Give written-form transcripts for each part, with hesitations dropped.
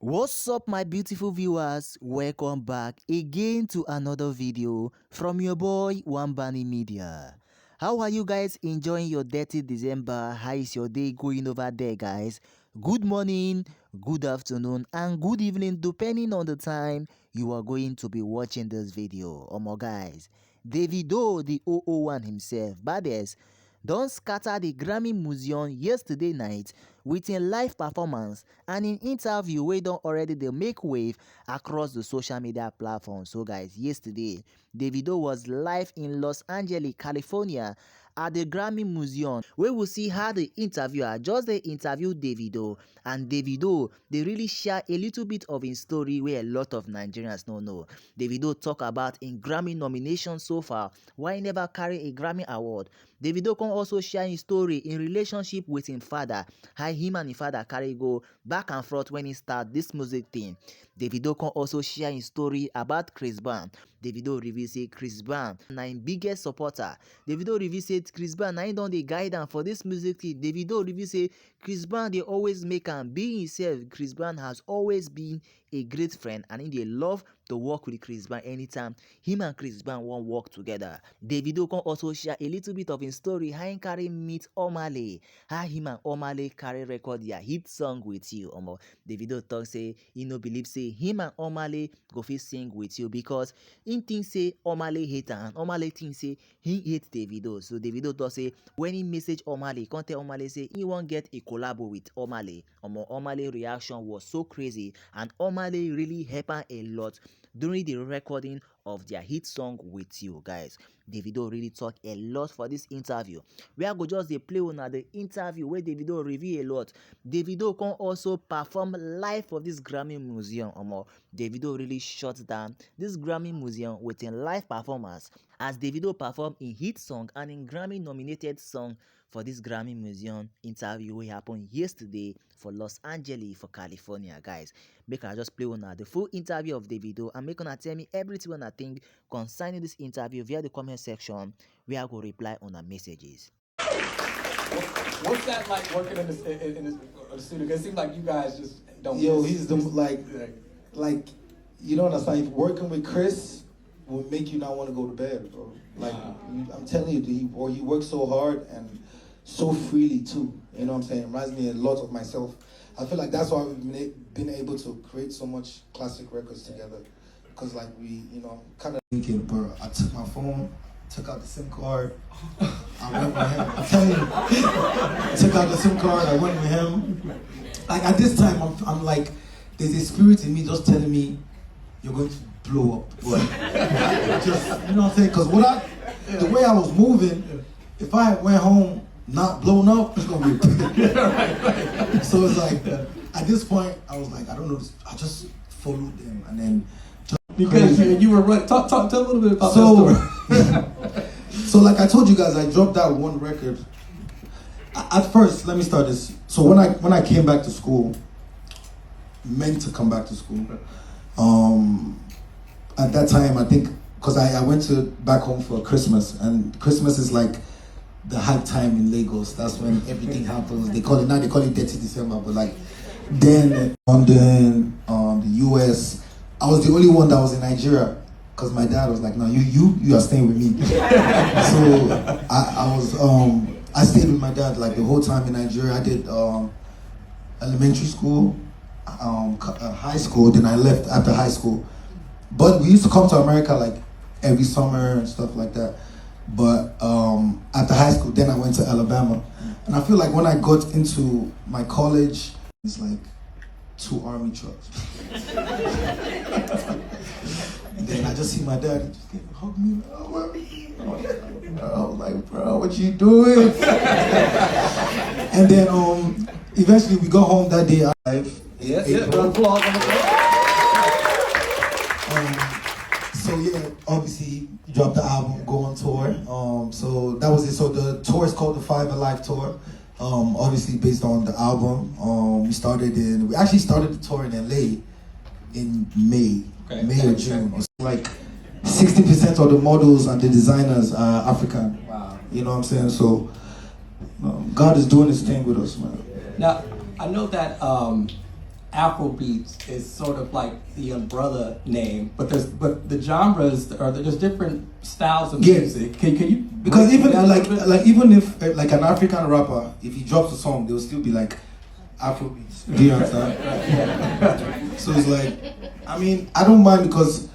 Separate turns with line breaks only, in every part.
What's up, my beautiful viewers? Welcome back again to another video from your boy Wambani Media. How are you guys enjoying your dirty December? How is your day going over there, guys? Good morning, good afternoon, and good evening, depending on the time you are going to be watching this video. My guys, Davido, the 001 himself, baddest, don scatter the Grammy Museum yesterday night with a live performance and an interview wey don already dey make wave across the social media platforms. So guys, yesterday Davido was live in Los Angeles, California at the Grammy Museum, wey we see how the interviewer just dey interview Davido, and Davido dey really share a little bit of im story wey a lot of Nigerians no know. Davido talk about im Grammy nomination so far, why e never carry a Grammy award. Davido come also share im story in relationship with im father, how him and im father carry go back and forth when he start this music thing. Davido come also share im story about Chris Brown. Davido reveal say Chris Brown na im biggest supporter. Davido reveal say Chris Brown na im don dey guide am for this music thing. Davido reveal say Chris Brown dey always make am be himself. Chris Brown has always been a great friend and he dey love to work with Chris Brown anytime him and Chris Brown wan work together. Davido come also share a little bit of his story how he carry meet Omah, how him and Omah carry record their hit song With You. Davido talk say he no believe say him and Omah go fit sing With You because him think say Omah hate am and Omah think say he hate Davido. So Davido talk say when he message Omah, come tell Omah say he wan get a collabo with Omah. Omah reaction was so crazy and Omah really help am a lot during the recording of their hit song With You. Guys, Davido really talk a lot for this interview. We are go just dey play una the interview where Davido reveal a lot. Davido can also perform live for this Grammy Museum. Davido really shut down this Grammy Museum with a live performance as Davido perform in hit song and in Grammy nominated song for this Grammy Museum interview wey happen yesterday for Los Angeles for California. Guys, make I just play una the full interview of Davido and make una tell me everything una think concerning this interview via the comment section where I go reply on our messages.
What's that like working in the studio? It seems like you guys just don't.
Yo, he's the like you don't understand. Working with Chris will make you not want to go to bed, bro. Like I'm telling you, he works so hard and so freely too. You know what I'm saying? It reminds me a lot of myself. I feel like that's why we've been able to create so much classic records together. Because like we, kind of thinking, bro. I took my phone, took out the SIM card. I went with him. I'm telling you, took out the SIM card. I went with him. Like at this time, I'm like, there's a spirit in me just telling me, you're going to blow up. Just, you know what I'm saying? Because the way I was moving, if I went home not blown up, it's gonna be right. So it's like, at this point, I was like, I don't know. I just followed them and then.
Because you were right. Tell a little bit about that story.
So like I told you guys, I dropped that one record. At first, let me start this. So when I came back to school, meant to come back to school, at that time I think because I went back home for Christmas, and Christmas is like the hype time in Lagos. That's when everything happens. They call it Dirty December, but like then London, the US. I was the only one that was in Nigeria because my dad was like, no, you are staying with me. So I stayed with my dad like the whole time in Nigeria. I did elementary school, high school, then I left after high school. But we used to come to America like every summer and stuff like that. But after high school, then I went to Alabama. And I feel like when I got into my college, it's like 2 army trucks. And then I just see my dad, he just came and hugged me. I was like, bro, what you doing? And then eventually we got home that day. So yeah, obviously he dropped the album, go on tour. So that was it. So the tour is called the 5 Alive Tour. Obviously based on the album. We actually started the tour in LA in May or June. Like 60% of the models and the designers are African.
Wow.
You know what I'm saying? So God is doing his thing with us, man.
Now I know that Afrobeats is sort of like the umbrella name, but the genres there's different styles of music. Can you
because even
like
even if like an African rapper, if he drops a song, they'll still be like Afrobeats. Do you understand? So it's like, I mean, I don't mind because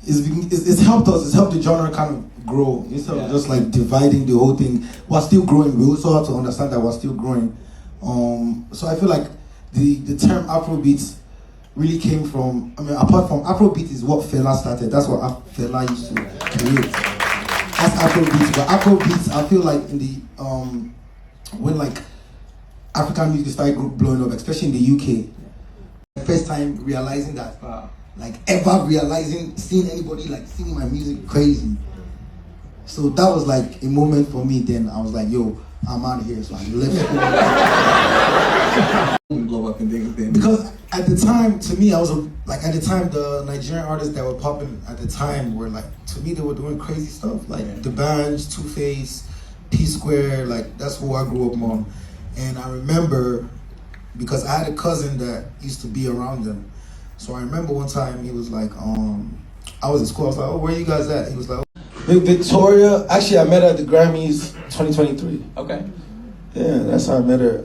it's helped us. It's helped the genre kind of grow instead of just like dividing the whole thing. We're still growing. We also have to understand that we're still growing. So I feel like the term Afrobeats really came from, I mean, apart from Afrobeat is what Fela started. That's what Fela used to create. That's Afrobeats. But Afrobeats, I feel like in the when like African music started blowing up, especially in the UK, first time realizing that, like ever realizing, seeing anybody like singing my music crazy. So that was like a moment for me. Then I was like, yo, I'm out of here. So I left school.
blow up and things.
Because at the time, to me, I was like, at the time, the Nigerian artists that were popping at the time were like, to me, they were doing crazy stuff. Like the Bands, Two-Face, P-Square, like that's who I grew up on. And I remember, because I had a cousin that used to be around them. So I remember one time he was like, I was in school, I was like, oh, where you guys at? He was like, Big Victoria. Actually, I met her at the Grammys 2023.
Okay.
Yeah, that's how I met her.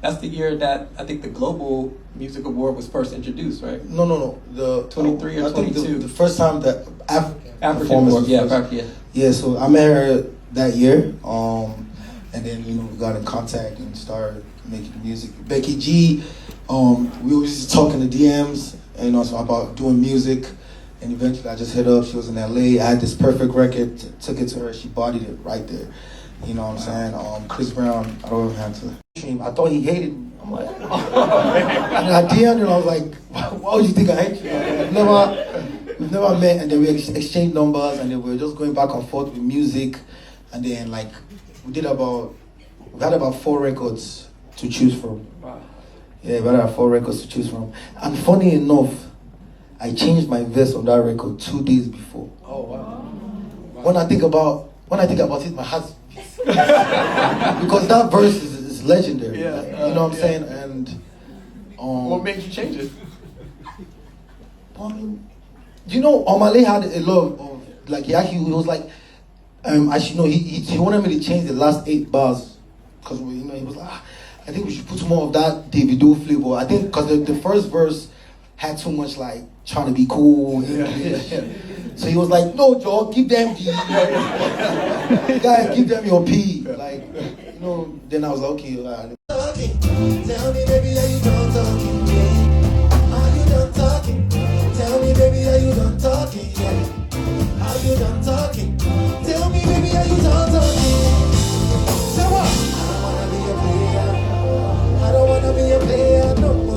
That's the year that I think the Global Music Award was first introduced, right?
No. The
23 or
I think
22.
the first time that
African was, yeah.
Yeah, so I met her that year. And then, you know, we got in contact and started making music. Becky G, we always used to talk in the DMs, and, you know, so about doing music. And eventually I just hit up. She was in LA. I had this perfect record, took it to her. She bodied it right there. You know what I'm saying? Chris Brown, I don't have to. I thought he hated me. I'm like, and I DM'd her and I was like, why would you think I hate you? We've never met, and then we exchanged numbers, and then we were just going back and forth with music. And then like, we had about 4 records to choose from.
Wow.
Yeah, we had about 4 records to choose from. And funny enough, I changed my verse on that record 2 days before.
Oh wow.
When I think about it, my heart beats. Because that verse is legendary.
Yeah,
like, you know what I'm saying? And
what made you change it?
You know, Omale had a lot of like he was like, as you know, he wanted me to change the last 8 bars because, you know, he was like, I think we should put some more of that Davido flavor. I think because the first verse had too much like trying to be cool. So he was like, no, Joe, give them the guys, give them your P. Like, you know, then I was like, okay. Tell me, baby, are you done talking? Yeah. Are you done talking? Tell me, baby, are you done talking? Yeah. Are you done talking? Tell me, baby, are you done talking? Say what? I don't wanna be a player no more.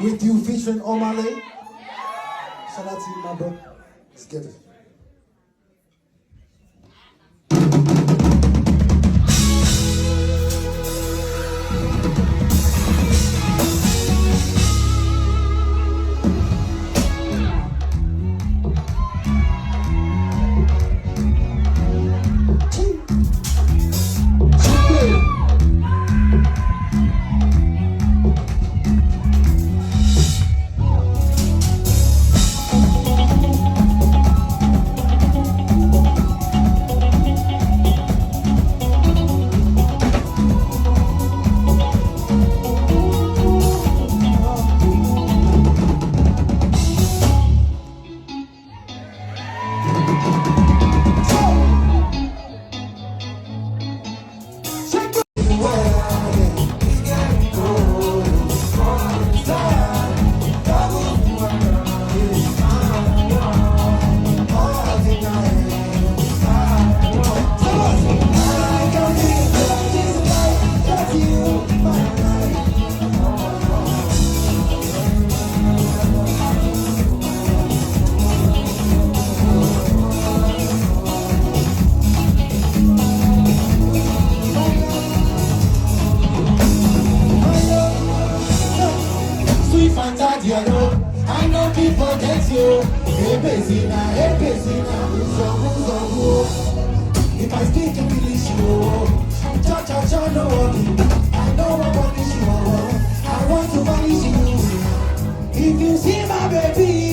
With you featuring Omale. Shout out to you, my bro. Let's get it.
I know people get you. Hey, if I speak English, you cha no one. I know I want this you. I want to punish you. If you see my baby.